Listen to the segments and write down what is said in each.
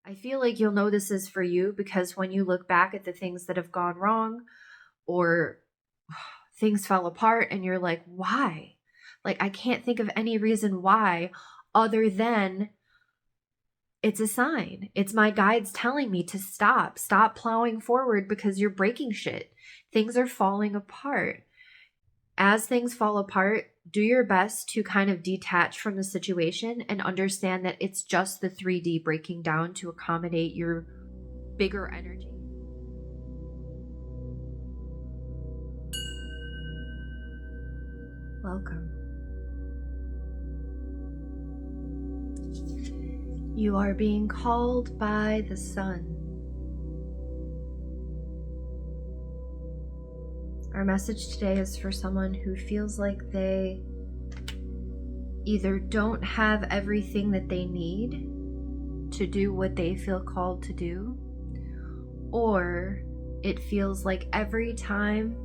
I feel like you'll know this is for you because when you look back at the things that have gone wrong or things fell apart and you're like, why? Like, I can't think of any reason why other than it's a sign. It's my guides telling me to stop plowing forward because you're breaking shit. Things are falling apart. As things fall apart, do your best to kind of detach from the situation and understand that it's just the 3D breaking down to accommodate your bigger energy. Welcome. You are being called by the sun. Our message today is for someone who feels like they either don't have everything that they need to do what they feel called to do, or it feels like every time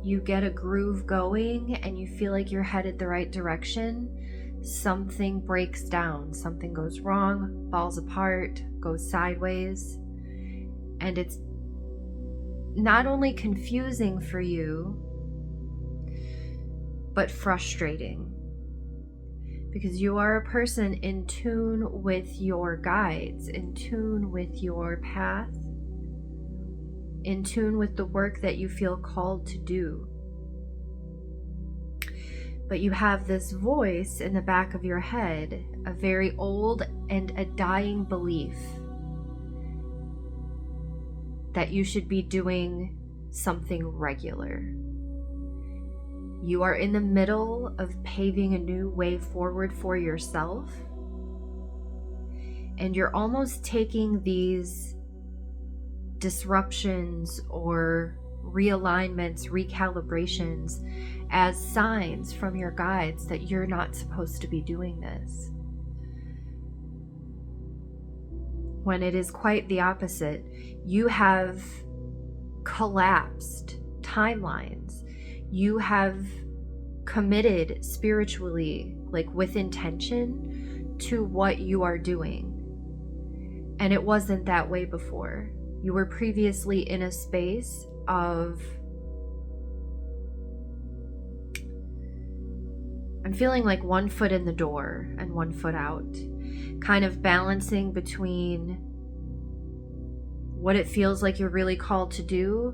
you get a groove going and you feel like you're headed the right direction, something breaks down, something goes wrong, falls apart, goes sideways, and it's not only confusing for you, but frustrating. Because you are a person in tune with your guides, in tune with your path, in tune with the work that you feel called to do. But you have this voice in the back of your head, a very old and a dying belief that you should be doing something regular. You are in the middle of paving a new way forward for yourself, and you're almost taking these disruptions or realignments, recalibrations as signs from your guides that you're not supposed to be doing this. When it is quite the opposite. You have collapsed timelines. You have committed spiritually, like with intention, to what you are doing. And it wasn't that way before. You were previously in a space of, I'm feeling like one foot in the door and one foot out, kind of balancing between what it feels like you're really called to do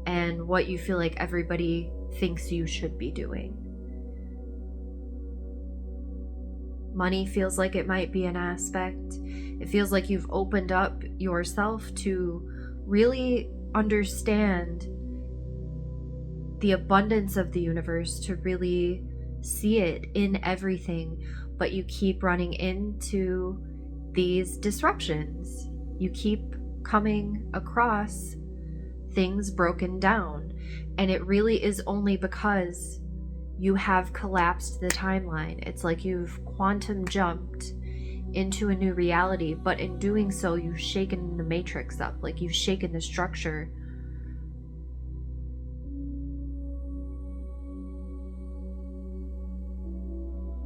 and what you feel like everybody thinks you should be doing. Money feels like it might be an aspect. It feels like you've opened up yourself to really understand the abundance of the universe, to really see it in everything, but you keep running into these disruptions. You keep coming across things broken down, and it really is only because you have collapsed the timeline. It's like you've quantum jumped into a new reality, but in doing so, you've shaken the matrix up, like you've shaken the structure.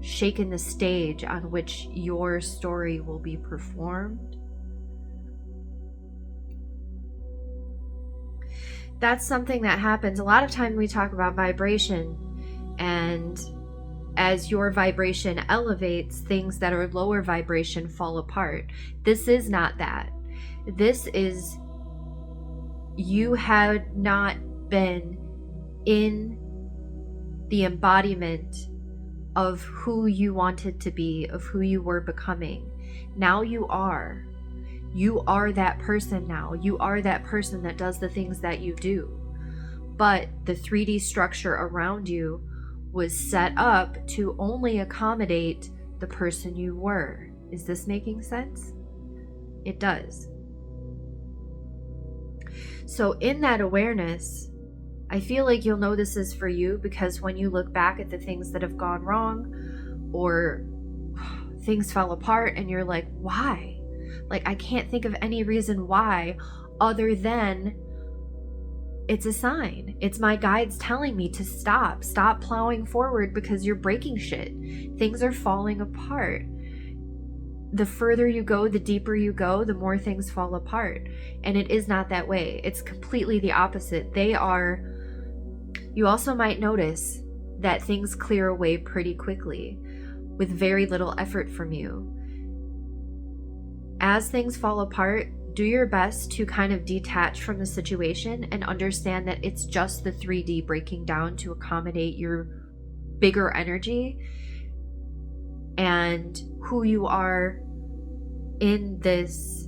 Shaken the stage on which your story will be performed. That's something that happens. A lot of time we talk about vibration, and as your vibration elevates, things that are lower vibration fall apart. This is not that. This is, you had not been in the embodiment of who you wanted to be, of who you were becoming. Now you are. You are that person now. You are that person that does the things that you do. But the 3D structure around you was set up to only accommodate the person you were. Is this making sense? It does. So in that awareness, I feel like you'll know this is for you because when you look back at the things that have gone wrong or things fell apart and you're like, why? Like, I can't think of any reason why other than it's a sign. It's my guides telling me to stop plowing forward because you're breaking shit. Things are falling apart. the further you go, the deeper you go, the more things fall apart. And it is not that way. It's completely the opposite. You also might notice that things clear away pretty quickly with very little effort from you. As things fall apart, do your best to kind of detach from the situation and understand that it's just the 3D breaking down to accommodate your bigger energy and who you are in this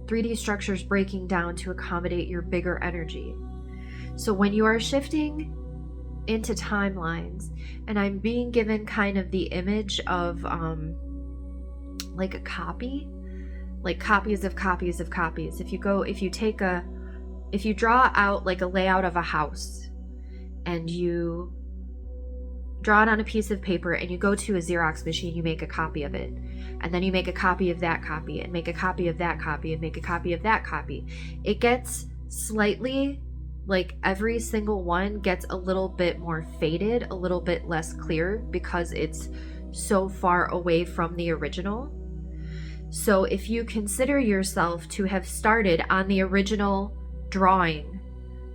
(3D) structures breaking down to accommodate your bigger energy. So when you are shifting into timelines, and I'm being given kind of the image of like a copy, like copies of copies of copies. If you draw out like a layout of a house and you draw it on a piece of paper and you go to a Xerox machine, you make a copy of it, and then you make a copy of that copy and make a copy of that copy and make a copy of that copy. It gets slightly, like every single one gets a little bit more faded, a little bit less clear because it's so far away from the original. So if you consider yourself to have started on the original drawing,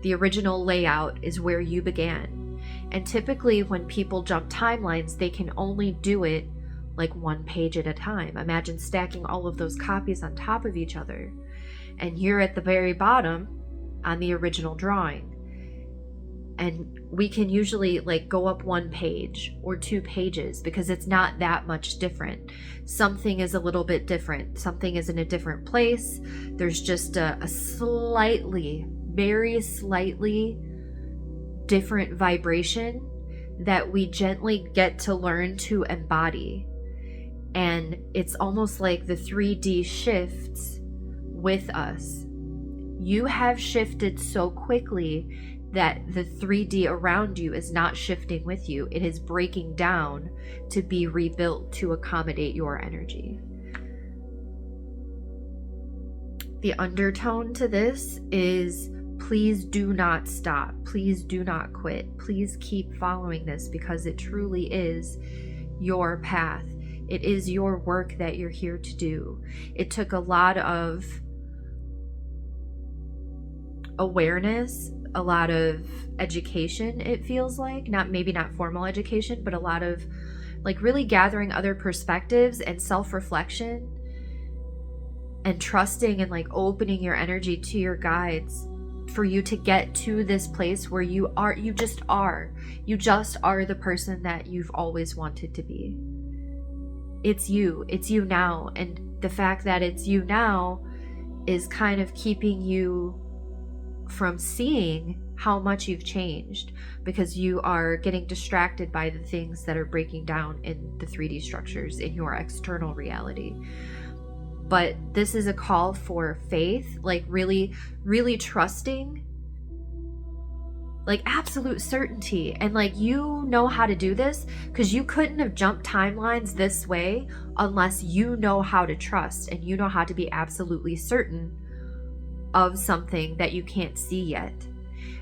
the original layout is where you began. And typically when people jump timelines, they can only do it like one page at a time. Imagine stacking all of those copies on top of each other. And you're at the very bottom on the original drawing. And we can usually like go up one page or 2 pages because it's not that much different. Something is a little bit different. Something is in a different place. There's just a slightly, very slightly different vibration that we gently get to learn to embody. And it's almost like the 3D shifts with us. You have shifted so quickly that the 3D around you is not shifting with you. It is breaking down to be rebuilt to accommodate your energy. The undertone to this is, please do not stop. Please do not quit. Please keep following this because it truly is your path. It is your work that you're here to do. It took a lot of awareness, a lot of education, it feels like, maybe not formal education, but a lot of like really gathering other perspectives and self-reflection and trusting and like opening your energy to your guides for you to get to this place where you just are the person that you've always wanted to be. It's you now, and the fact that it's you now is kind of keeping you from seeing how much you've changed because you are getting distracted by the things that are breaking down in the 3D structures in your external reality. But this is a call for faith, like really, really trusting, like absolute certainty. And like, you know how to do this because you couldn't have jumped timelines this way unless you know how to trust and you know how to be absolutely certain of something that you can't see yet.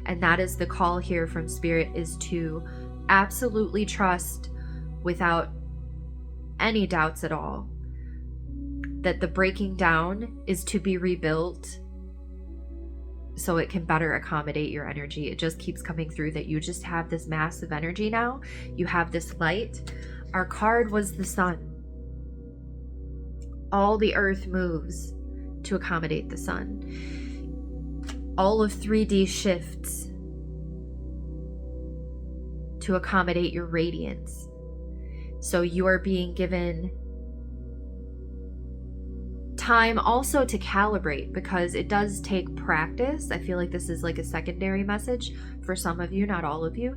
And that is the call here from Spirit, is to absolutely trust without any doubts at all that the breaking down is to be rebuilt so it can better accommodate your energy. It just keeps coming through that you just have this massive energy now. You have this light. Our card was the sun. All the earth moves to accommodate the sun. All of 3D shifts to accommodate your radiance. So you are being given time also to calibrate, because it does take practice. I feel like this is like a secondary message for some of you, not all of you,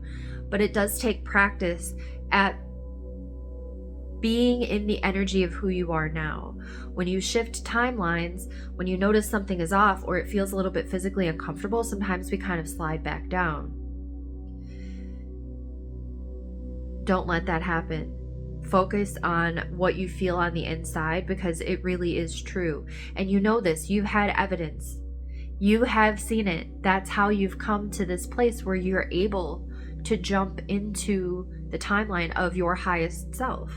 but it does take practice at being in the energy of who you are now. When you shift timelines, when you notice something is off or it feels a little bit physically uncomfortable, sometimes we kind of slide back down. Don't let that happen. Focus on what you feel on the inside, because it really is true. And you know this, you've had evidence. You have seen it. That's how you've come to this place where you're able to jump into the timeline of your highest self.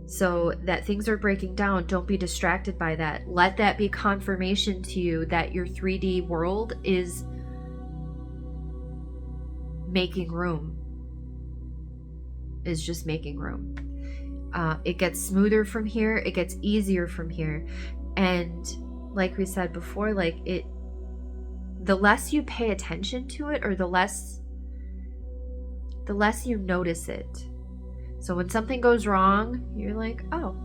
So that things are breaking down, don't be distracted by that. Let that be confirmation to you that your 3D world is making room. Is just making room. It gets smoother from here. It gets easier from here. And like we said before, like the less you pay attention to it, or the less you notice it. So when something goes wrong, you're like, oh,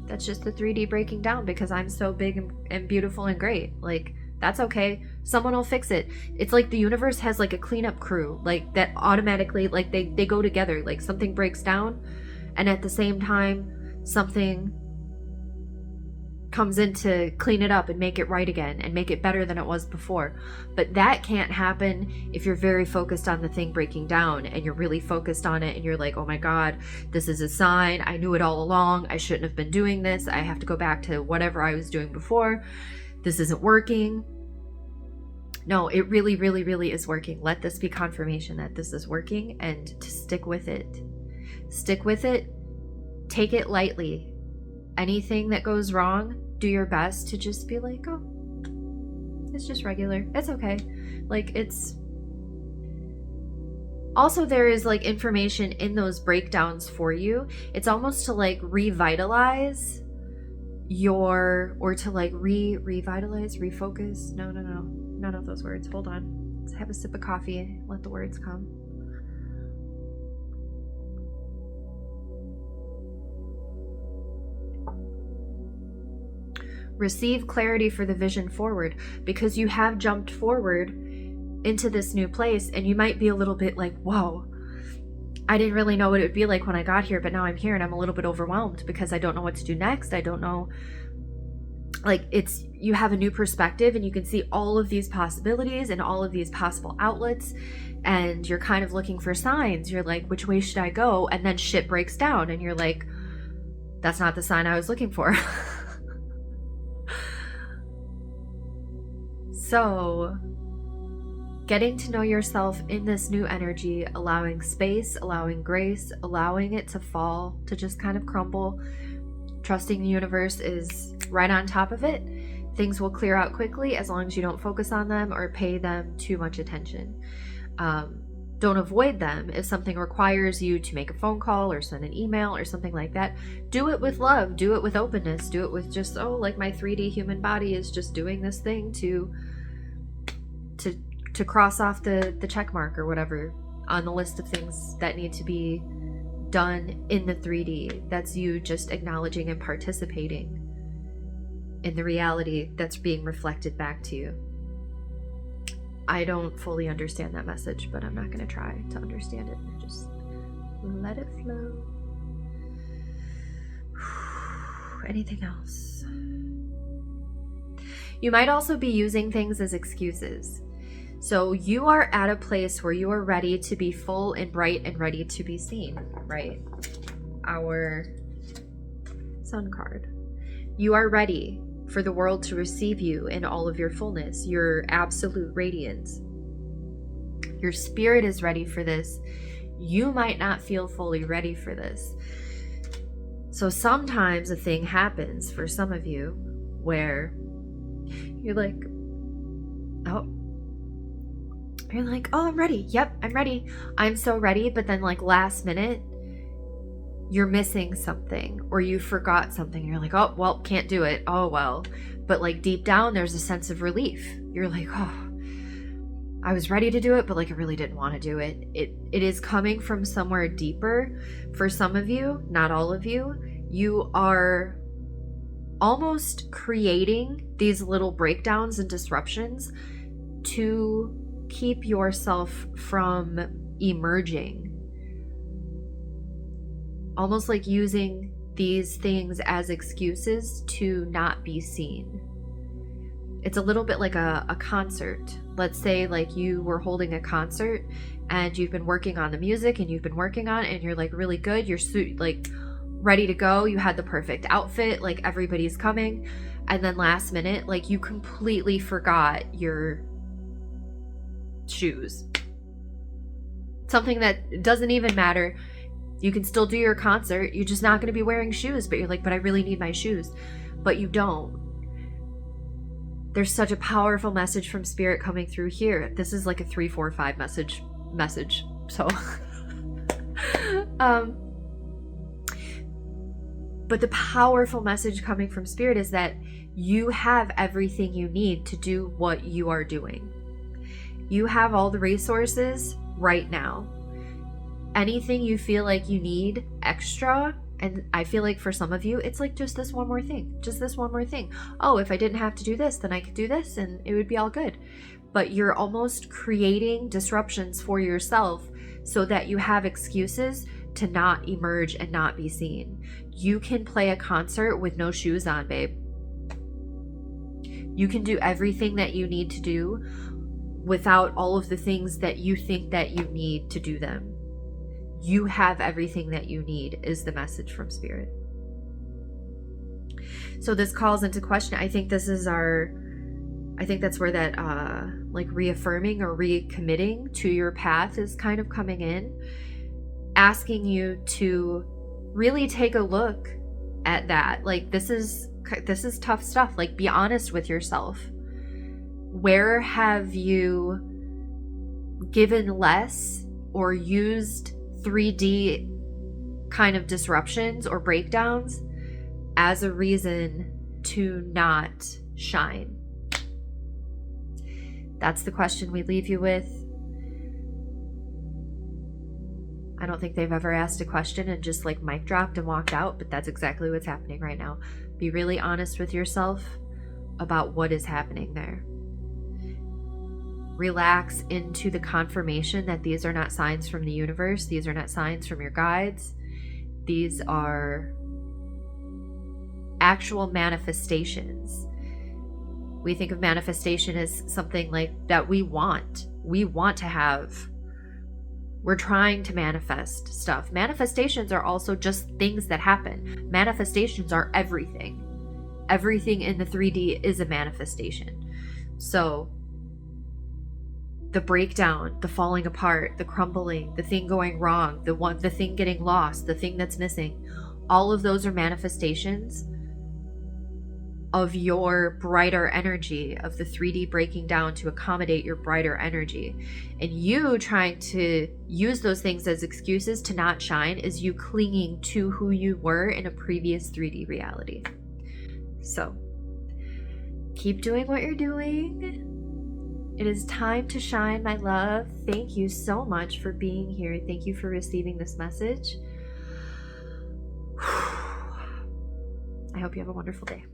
that's just the 3D breaking down because I'm so big and beautiful and great. Like, that's okay. Someone will fix it. It's like the universe has like a cleanup crew, like that automatically, like they go together. Like something breaks down, and at the same time, something comes in to clean it up and make it right again and make it better than it was before. But that can't happen if you're very focused on the thing breaking down, and you're really focused on it, and you're like, oh my God, this is a sign. I knew it all along. I shouldn't have been doing this. I have to go back to whatever I was doing before. This isn't working. No, it really, really, really is working. Let this be confirmation that this is working, and to stick with it. Stick with it. Take it lightly. Anything that goes wrong, do your best to just be like, oh, it's just regular. It's okay. Like, it's also, there is like information in those breakdowns for you. It's almost to like revitalize or to like revitalize, refocus. No, none of those words. Hold on. Let's have a sip of coffee and let the words come. Receive clarity for the vision forward, because you have jumped forward into this new place, and you might be a little bit like, whoa, I didn't really know what it would be like when I got here, but now I'm here and I'm a little bit overwhelmed because I don't know what to do next. I don't know, like, you have a new perspective, and you can see all of these possibilities and all of these possible outlets, and you're kind of looking for signs. You're like, which way should I go? And then shit breaks down, and you're like, that's not the sign I was looking for. So, getting to know yourself in this new energy, allowing space, allowing grace, allowing it to fall, to just kind of crumble, trusting the universe is right on top of it. Things will clear out quickly as long as you don't focus on them or pay them too much attention. Don't avoid them. If something requires you to make a phone call or send an email or something like that, do it with love, do it with openness, do it with just, oh, like my 3D human body is just doing this thing to cross off the check mark or whatever on the list of things that need to be done in the 3D. That's you just acknowledging and participating in the reality that's being reflected back to you. I don't fully understand that message, but I'm not going to try to understand it. Just let it flow. Anything else? You might also be using things as excuses. So you are at a place where you are ready to be full and bright and ready to be seen, right? Our Sun card. You are ready for the world to receive you in all of your fullness, your absolute radiance. Your spirit is ready for this. You might not feel fully ready for this. So sometimes a thing happens for some of you where you're like, oh, I'm ready. Yep, I'm ready. I'm so ready. But then like last minute, you're missing something or you forgot something. You're like, oh, well, can't do it. Oh, well. But like deep down, there's a sense of relief. You're like, oh, I was ready to do it, but like I really didn't want to do it. It is coming from somewhere deeper. For some of you, not all of you, you are almost creating these little breakdowns and disruptions to keep yourself from emerging. Almost like using these things as excuses to not be seen. It's a little bit like a concert. Let's say like you were holding a concert and you've been working on the music and you've been working on it and you're like really good. You're like ready to go. You had the perfect outfit, like everybody's coming. And then last minute, like you completely forgot your shoes. Something that doesn't even matter. You can still do your concert. You're just not going to be wearing shoes, but you're like, but I really need my shoes. But you don't. There's such a powerful message from Spirit coming through here. This is like a 3, 4, 5 message. So, but the powerful message coming from Spirit is that you have everything you need to do what you are doing. You have all the resources right now. Anything you feel like you need extra, and I feel like for some of you, it's like just this one more thing, just this one more thing. Oh, if I didn't have to do this, then I could do this and it would be all good. But you're almost creating disruptions for yourself so that you have excuses to not emerge and not be seen. You can play a concert with no shoes on, babe. You can do everything that you need to do without all of the things that you think that you need to do them. You have everything that you need is the message from Spirit. So this calls into question, I think that's where that like reaffirming or recommitting to your path is kind of coming in, asking you to really take a look at that. Like this is tough stuff. Like be honest with yourself. Where have you given less or used 3D kind of disruptions or breakdowns as a reason to not shine? That's the question we leave you with. I don't think they've ever asked a question and just like mic dropped and walked out, but that's exactly what's happening right now. Be really honest with yourself about what is happening there. Relax into the confirmation that these are not signs from the universe. These are not signs from your guides. These are actual manifestations. We think of manifestation as something like that we want to have. We're trying to manifest stuff. Manifestations are also just things that happen. Manifestations are everything. Everything in the 3D is a manifestation. So the breakdown, the falling apart, the crumbling, the thing going wrong, the thing getting lost, the thing that's missing, all of those are manifestations of your brighter energy, of the 3D breaking down to accommodate your brighter energy. And you trying to use those things as excuses to not shine is you clinging to who you were in a previous 3D reality. So keep doing what you're doing. It is time to shine, my love. Thank you so much for being here. Thank you for receiving this message. I hope you have a wonderful day.